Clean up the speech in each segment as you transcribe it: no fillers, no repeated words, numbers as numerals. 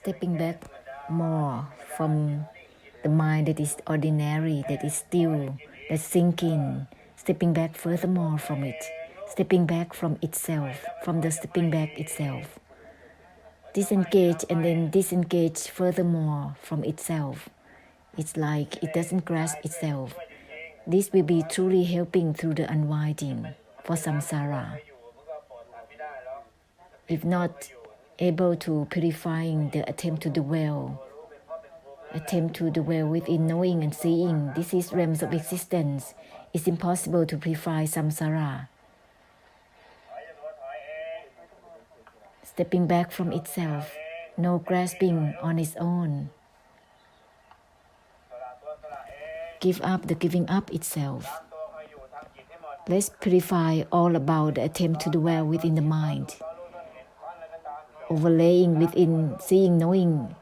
stepping back more from the mind that is ordinary, that is still, that's sinking, stepping back furthermore from it, stepping back from itself, from the stepping back itself. Disengage and then disengage furthermore from itself. It's like it doesn't grasp itself. This will be truly helping through the unwinding for samsara. If not able to purifying the attempt to dwell within knowing and seeing, this is realms of existence. It's impossible to purify samsara. Stepping back from itself, no grasping on its own. Give up the giving up itself. Let's purify all about the attempt to dwell within the mind, overlaying within seeing, knowing,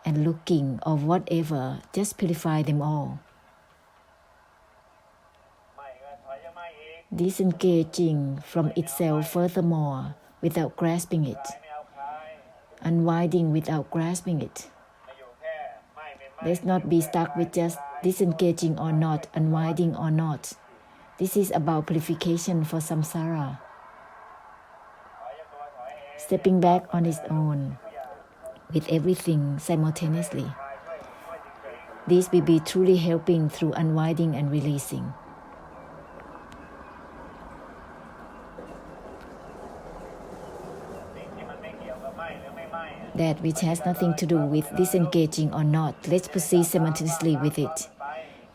and looking of whatever, just purify them all. Disengaging from itself furthermore without grasping it, unwinding without grasping it. Let's not be stuck with just disengaging or not, unwinding or not. This is about purification for samsara. Stepping back on its own, with everything simultaneously. This will be truly helping through unwinding and releasing. That which has nothing to do with disengaging or not, let's proceed simultaneously with it.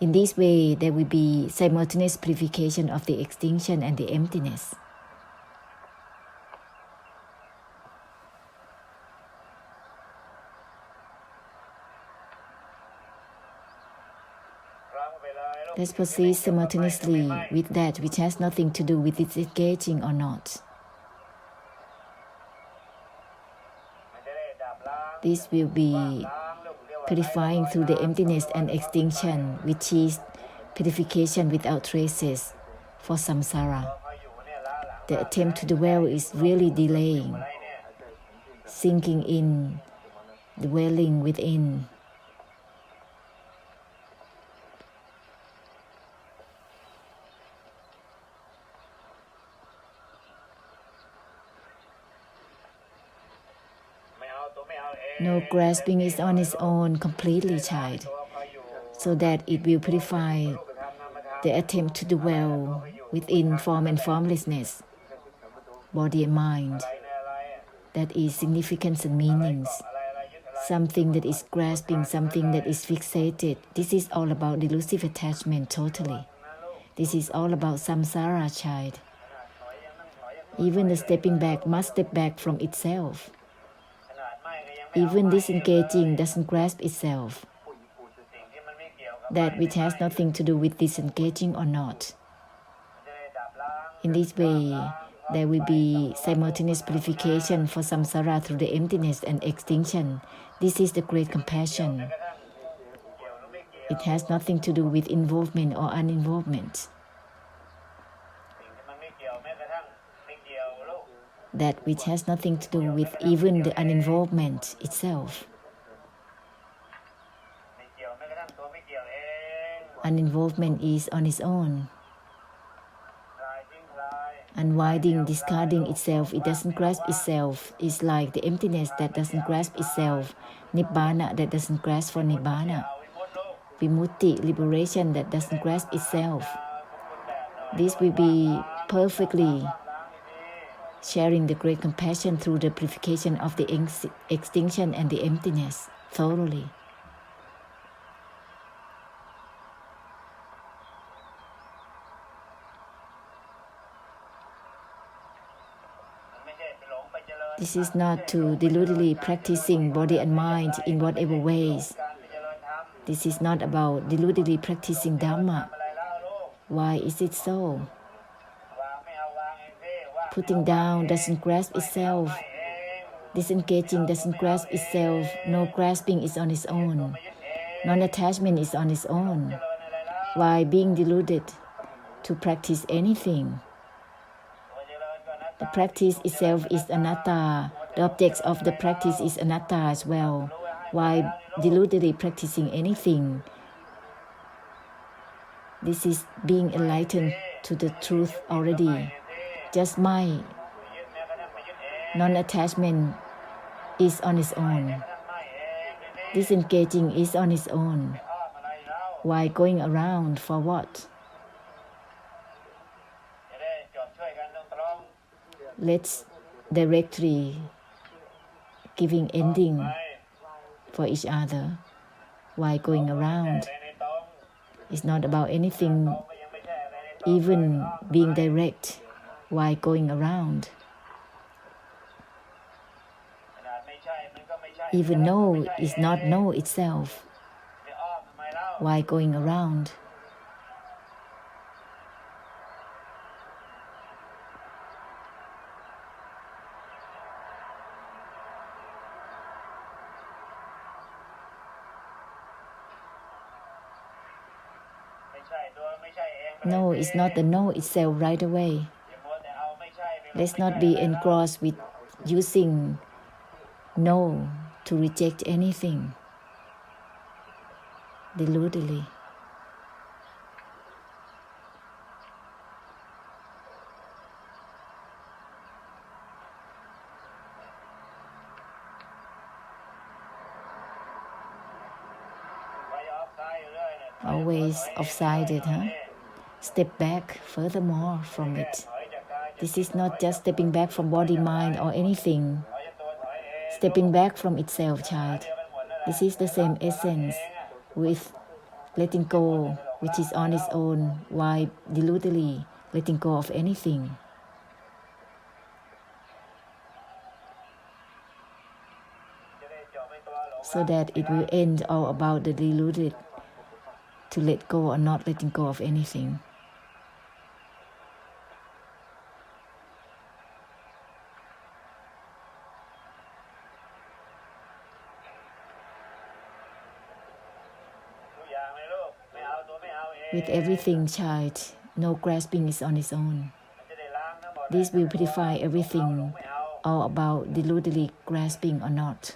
In this way, there will be simultaneous purification of the extinction and the emptiness. Let's proceed simultaneously with that which has nothing to do with disengaging or not. This will be purifying through the emptiness and extinction, which is purification without traces for samsara. The attempt to dwell is really delaying, sinking in, dwelling within. No grasping is on its own completely, child, so that it will purify the attempt to dwell within form and formlessness, body and mind. That is significance and meanings. Something that is grasping, something that is fixated. This is all about delusive attachment totally. This is all about samsara, child. Even the stepping back must step back from itself. Even disengaging doesn't grasp itself. That which has nothing to do with disengaging or not. In this way, there will be simultaneous purification for samsara through the emptiness and extinction. This is the great compassion. It has nothing to do with involvement or uninvolvement. That which has nothing to do with even the uninvolvement itself. Uninvolvement is on its own. Unwinding, discarding itself, it doesn't grasp itself. It's like the emptiness that doesn't grasp itself. Nibbana that doesn't grasp for Nibbana. Vimutti, liberation that doesn't grasp itself. This will be perfectly sharing the great compassion through the purification of the extinction and the emptiness thoroughly. This is not to deludedly practicing body and mind in whatever ways. This is not about deludedly practicing Dhamma. Why is it so? Putting down doesn't grasp itself. Disengaging doesn't grasp itself. No grasping is on its own. Non-attachment is on its own. Why being deluded to practice anything? The practice itself is anatta. The object of the practice is anatta as well. Why deludedly practicing anything? This is being enlightened to the truth already. Just mind, non-attachment is on its own. Disengaging is on its own. Why going around for what? Let's directly giving ending for each other. Why going around? It's not about anything, even being direct. Why going around? Even know is not know itself. Why going around? No is not the know itself right away. Let's not be engrossed with using no to reject anything deludedly. Always offsided, huh? Step back furthermore from it. This is not just stepping back from body, mind, or anything. Stepping back from itself, child. This is the same essence with letting go, which is on its own, while deludedly letting go of anything. So that it will end all about the deluded, to let go or not letting go of anything. With everything, child, no grasping is on its own. This will purify everything, all about deludedly grasping or not.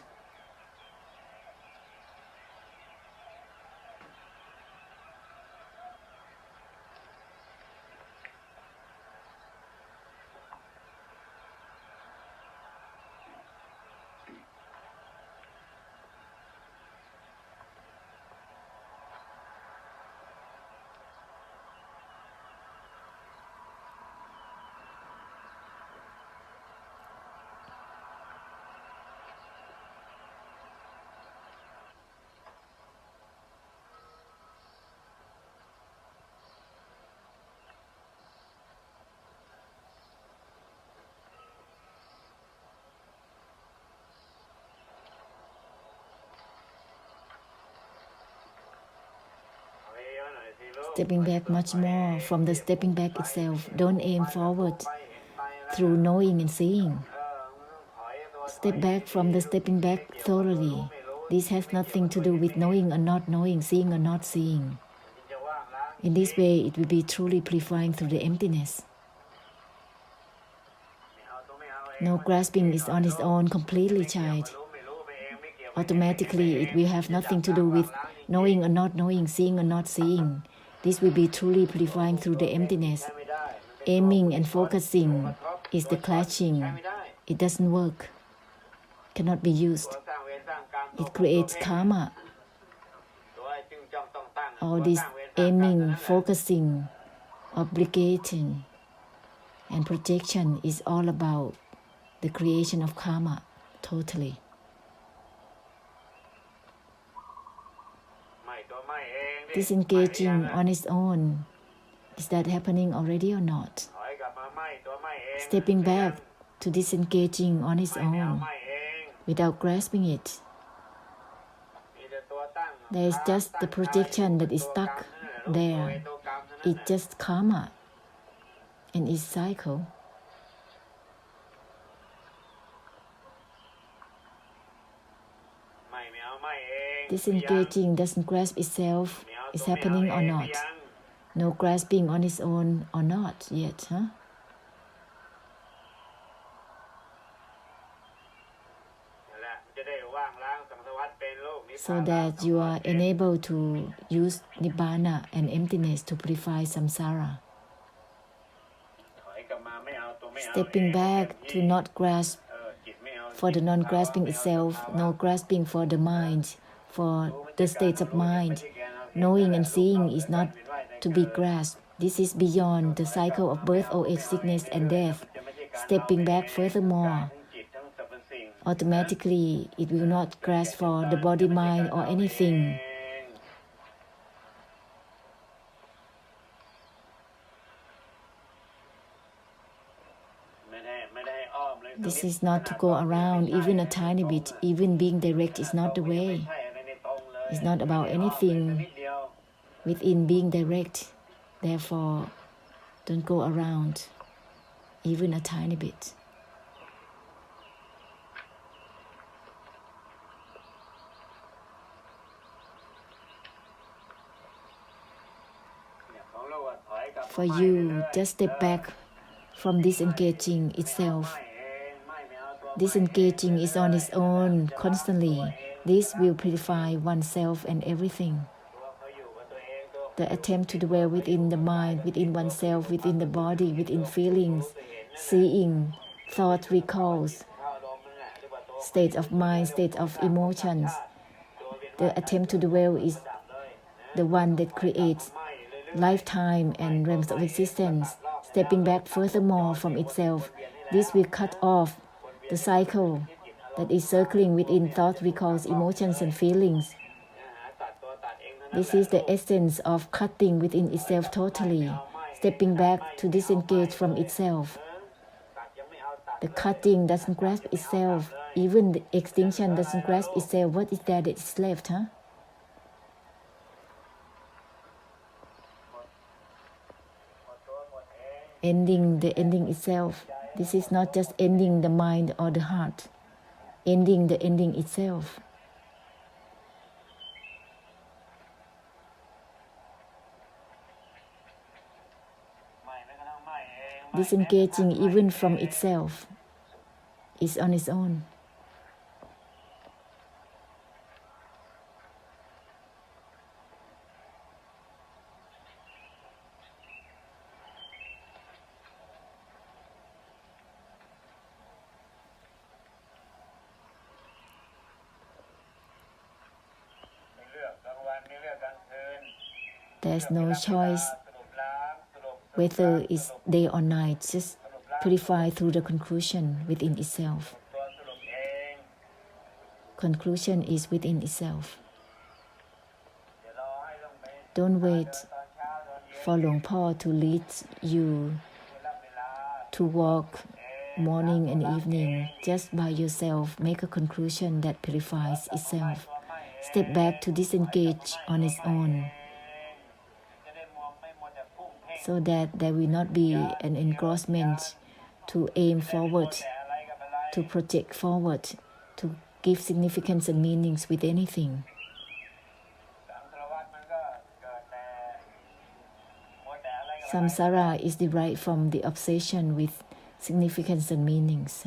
Stepping back much more from the stepping back itself. Don't aim forward through knowing and seeing. Step back from the stepping back thoroughly. This has nothing to do with knowing or not knowing, seeing or not seeing. In this way, it will be truly purifying through the emptiness. No grasping is on its own completely, child. Automatically, it will have nothing to do with knowing or not knowing, seeing or not seeing. This will be truly purifying through the emptiness. Aiming and focusing is the clashing. It doesn't work, cannot be used. It creates karma. All this aiming, focusing, obligation, and projection is all about the creation of karma, totally. Disengaging on its own, is that happening already or not? Stepping back to disengaging on its own, without grasping it. There is just the projection that is stuck there. It's just karma and its cycle. Disengaging doesn't grasp itself, is happening or not. No grasping on its own or not yet, huh? so that you are enabled to use nibbana and emptiness to purify samsara. Stepping back to not grasp for the non-grasping itself, no grasping for the mind, for the states of mind. Knowing and seeing is not to be grasped. This is beyond the cycle of birth, old age, sickness, and death. Stepping back furthermore, automatically it will not grasp for the body, mind, or anything. This is not to go around even a tiny bit. Even being direct is not the way. It's not about anything within being direct. Therefore, don't go around even a tiny bit. For you, just step back from disengaging itself. Disengaging is on its own constantly. This will purify oneself and everything. The attempt to dwell within the mind, within oneself, within the body, within feelings, seeing, thought recalls, state of mind, state of emotions. The attempt to dwell is the one that creates lifetime and realms of existence. Stepping back furthermore from itself, this will cut off the cycle that is circling within thought, recalls, emotions, and feelings. This is the essence of cutting within itself totally, stepping back to disengage from itself. The cutting doesn't grasp itself. Even the extinction doesn't grasp itself. What is there that is left, huh? Ending the ending itself. This is not just ending the mind or the heart. Ending the ending itself. Disengaging even from itself is on its own. There's no choice whether it's day or night, just purify through the conclusion within itself. Conclusion is within itself. Don't wait for Luang Po to lead you to walk morning and evening. Just by yourself, make a conclusion that purifies itself. Step back to disengage on its own, so that there will not be an engrossment to aim forward, to project forward, to give significance and meanings with anything. Samsara is derived from the obsession with significance and meanings.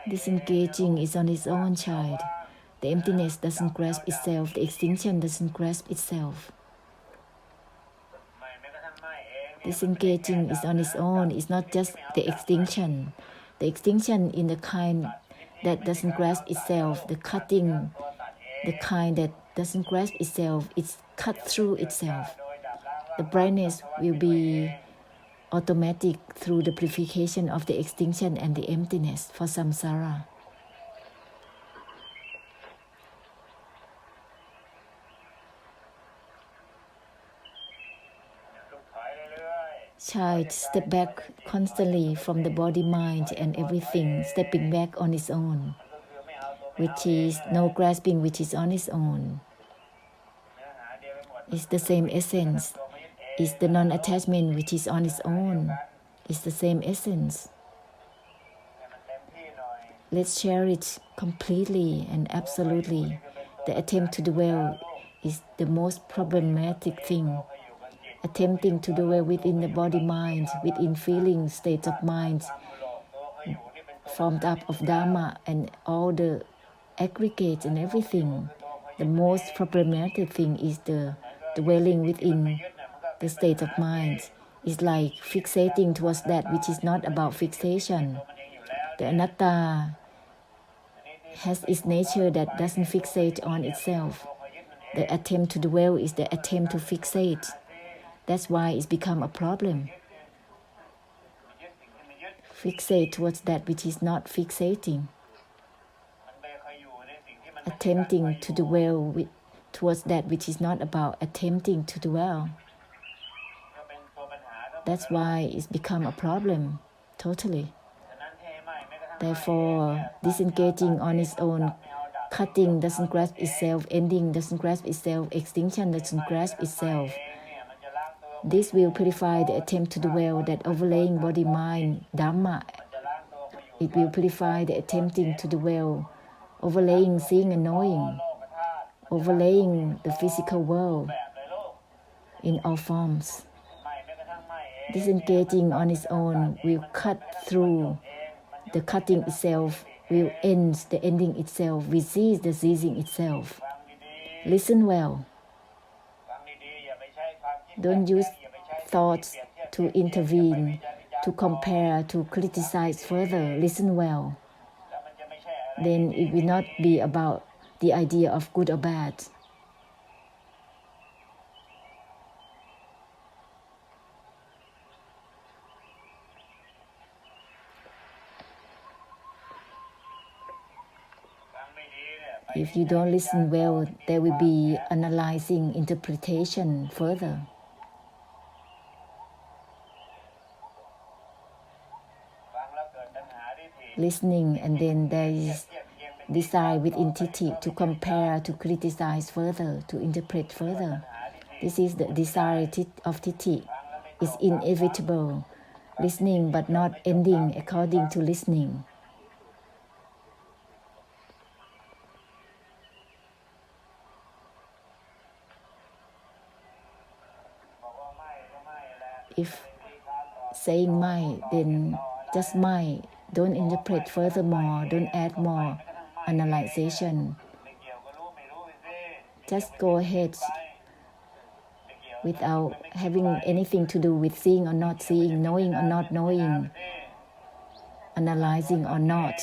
Disengaging is on its own, child. The emptiness doesn't grasp itself. The extinction doesn't grasp itself. Disengaging is on its own. It's not just the extinction. The extinction in the kind that doesn't grasp itself. The cutting, the kind that doesn't grasp itself. It's cut through itself. The brightness will be automatic through the purification of the extinction and the emptiness for samsara. Child, step back constantly from the body, mind, and everything, stepping back on its own, which is no grasping, which is on its own. It's the same essence. It's the non-attachment which is on its own. It's the same essence. Let's share it completely and absolutely. The attempt to dwell is the most problematic thing. attempting to dwell within the body-mind, within feeling states of mind, formed up of Dharma and all the aggregates and everything. The most problematic thing is the dwelling within the state of mind. It's like fixating towards that which is not about fixation. The anatta has its nature that doesn't fixate on itself. The attempt to dwell is the attempt to fixate. That's why it's become a problem. Fixate towards that which is not fixating. Attempting to dwell towards that which is not about attempting to dwell. That's why it's become a problem, totally. Therefore, disengaging on its own, cutting doesn't grasp itself, ending doesn't grasp itself, extinction doesn't grasp itself. This will purify the attempt to dwell, that overlaying body-mind, Dhamma. It will purify the attempting to dwell, overlaying seeing and knowing, overlaying the physical world in all forms. Disengaging on its own will cut through the cutting itself, will end the ending itself, will cease the ceasing itself. Listen well. Don't use thoughts to intervene, to compare, to criticize further. Listen well. Then it will not be about the idea of good or bad. If you don't listen well, there will be analyzing, interpretation further. Listening, and then there is desire within Titi to compare, to criticize further, to interpret further. This is the desire of Titi. It's inevitable. Listening but not ending according to listening. If saying my, then just my. Don't interpret furthermore, don't add more analyzation. Just go ahead without having anything to do with seeing or not seeing, knowing or not knowing, analyzing or not.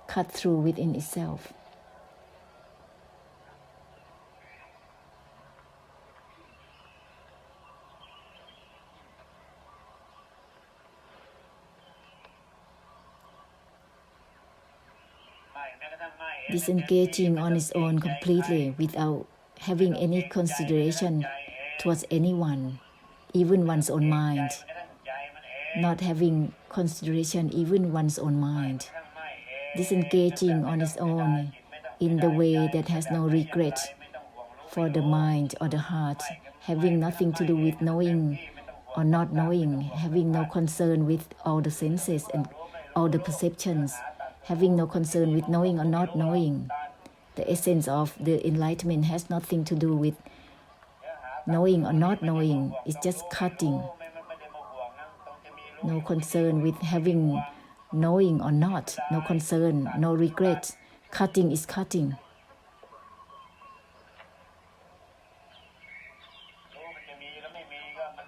Cut through within itself. Disengaging on its own completely without having any consideration towards anyone, even one's own mind. Not having consideration even one's own mind. Disengaging on its own in the way that has no regret for the mind or the heart, having nothing to do with knowing or not knowing, having no concern with all the senses and all the perceptions, having no concern with knowing or not knowing. The essence of the enlightenment has nothing to do with knowing or not knowing. It's just cutting. No concern with having knowing or not. No concern, no regret. Cutting is cutting.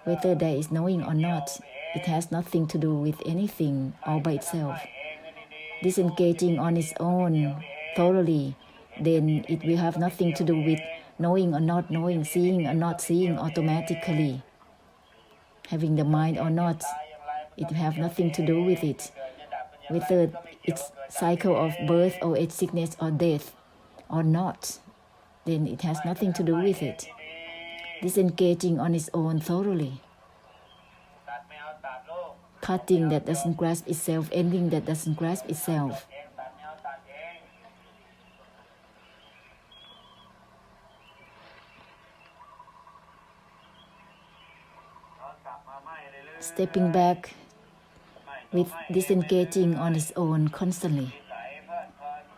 Whether there is knowing or not, it has nothing to do with anything all by itself. Disengaging on its own thoroughly, then it will have nothing to do with knowing or not knowing, seeing or not seeing automatically. Having the mind or not, it will have nothing to do with it. Whether it's cycle of birth or age, sickness or death or not, then it has nothing to do with it. Disengaging on its own thoroughly. Cutting that doesn't grasp itself, ending that doesn't grasp itself. Stepping back with disengaging on its own constantly.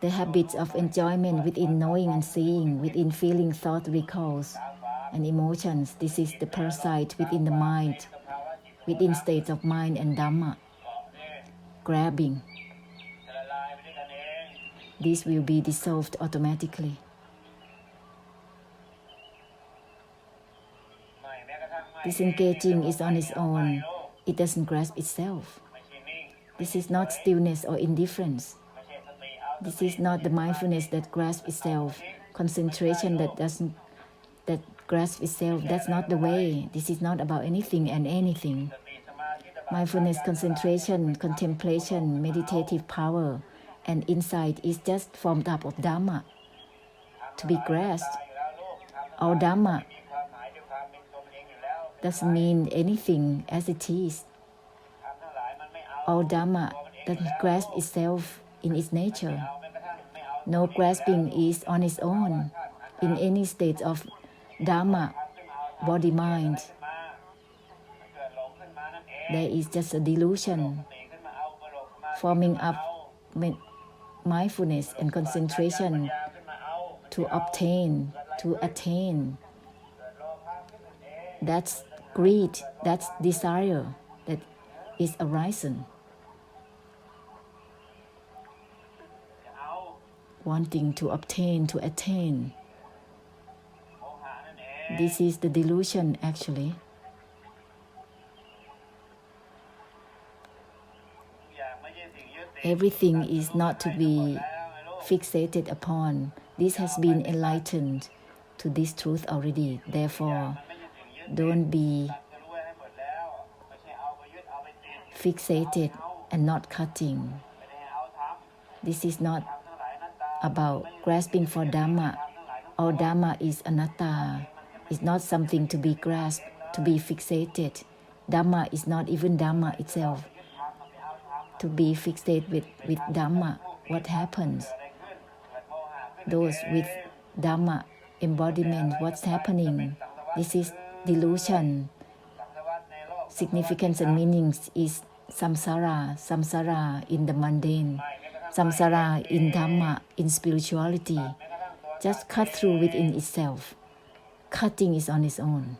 The habits of enjoyment within knowing and seeing, within feeling, thought recalls, and emotions. This is the parasite within the mind, within states of mind and Dhamma, grabbing. This will be dissolved automatically. Disengaging is on its own. It doesn't grasp itself. This is not stillness or indifference. This is not the mindfulness that grasps itself, concentration that grasps itself. That's not the way. This is not about anything and anything. Mindfulness, concentration, contemplation, meditative power, and insight is just formed up of Dhamma to be grasped. All Dhamma doesn't mean anything as it is. All Dhamma doesn't grasp itself in its nature. No grasping is on its own in any state of Dhamma, body, mind. There is just a delusion forming up mindfulness and concentration to obtain, to attain. That's greed, that's desire that is arisen. Wanting to obtain, to attain. This is the delusion actually. Everything is not to be fixated upon. This has been enlightened to this truth already. Therefore, don't be fixated and not cutting. This is not about grasping for Dhamma. All Dhamma is anatta. It's not something to be grasped, to be fixated. Dhamma is not even Dhamma itself. To be fixated with Dhamma, what happens? Those with Dhamma embodiment, what's happening? This is delusion. Significance and meanings is samsara, samsara in the mundane, samsara in Dhamma, in spirituality. Just cut through within itself. Cutting is on its own.